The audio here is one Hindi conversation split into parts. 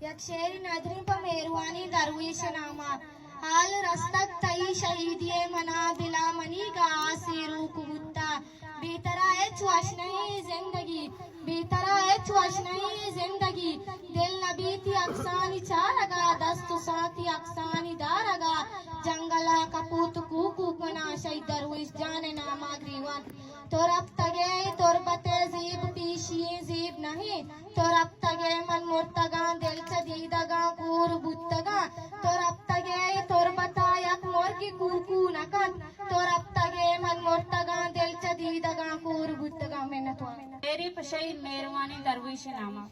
एक शेर नजरी पर मेहरबानी दरवेश नामा हाल रस्तक तई शहीदिये मना दिला मनी का आसिरू कुबुत्ता बेतरा है च्वाश नहीं जिंदगी बेतरा है च्वाश नहीं जिंदगी दिल नबी थी अक्सानी चारगा दस्तु साथी अक्सानी दारगा जंगला कपूत कुकू कना शहीद दरवेश जाने नामा ग्रीवन तोर अब तगे तोर बते जीब पीशिये जीब नहीं तोर अब तगे मन मुर्तगा दिल चदीदगा कूर बुत्तगा तोर अब तगे तोर बता यक मोर की कुकू नकन तोर अब तगे मन मुर्तगा दिल चदीदगा कूर बुत्तगा मेहनत मेरी पशई मेहरबानी दरवेश नामा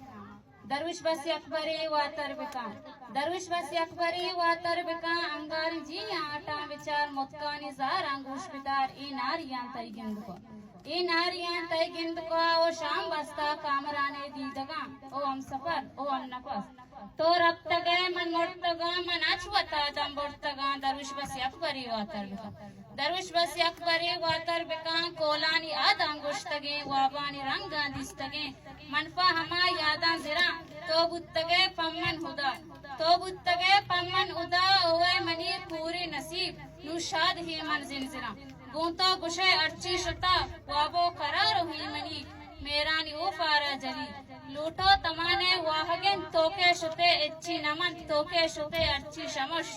दरविश बस अकबरी वातर बिका दरविश बस अकबरी वातर बिका अंगार जी आटा विचार मुत्कानी जार अंगूश बितार ई नारियां तई गिंद को ओ शाम बस्ता कामराने दीदगा ओ हम सफर ओ हम नफस तो रब तगे मन मुर्तगा मन अचवता दम बुर्तगा दरविश बस अकबरी वातर बिका दरविश बस अकबरी वातर बिका कोलानी आद अंगूश तगे वाबानी रंगा दिस्तगे मनफा हमा यादा जिरा तो बुत्तगे पम्मन उदा ओए मनी पूरी नसीब नुशाद ही मन जिनजिरा गूंता गुशे अर्ची शुता वाबो करार ही मनी मेरानी ओ फारा जली लूटो तमाने वाहगन तोके शुते इच्छी नमन तोके शुते अर्ची शमुश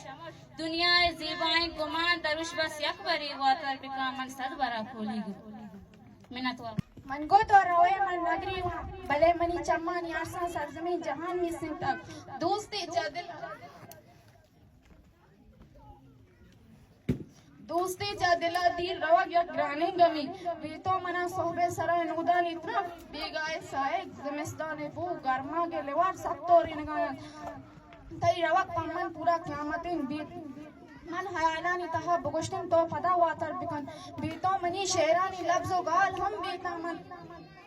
दुनिया जीबाई गुमान दरुश बस यकबरी वातर बिका मन सदबरा खोली गु मिनतवा मन को तो रोए मन नगरी भले मनी चम्मानी आसा सरजमीन जहान में सिंतक दोस्ती जा दिला दी रवग या ग्रानी गमी बीतो मना सोहबे सरा नुदान इतना बेगाए साए ज़िमिस्तान बू गर्मा के लेवार सत्तोरी नगाया तई रवग पम्मन पूरा क़यामतिन बीत मन हयालानी तहा बुगुश्तन तो पदा वातर बिकन बीतो मनी शेरानी लफ्ज़ो गाल हम बीता मन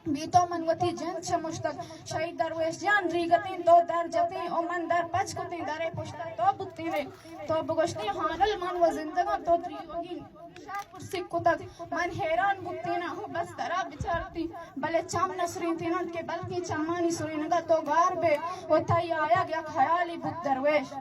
बीतो मन वती जन शमुश्तक शहीद दरवेश जान रीगती तो दर जती ओ मन दर पचकुती दरे पुश्तक तो बुत्ती रे तो बुगुश्ती हानल मन व जिंदगा तो त्रियोगी सिकुतक मन हैरान बुत्ती ना हो बस दरा बिचारती भले चाम नसरी तीनन के बल्कि चम्मानी सुरी नगा तो गार बे वो तई आया गया ख्याली बुत दरवेश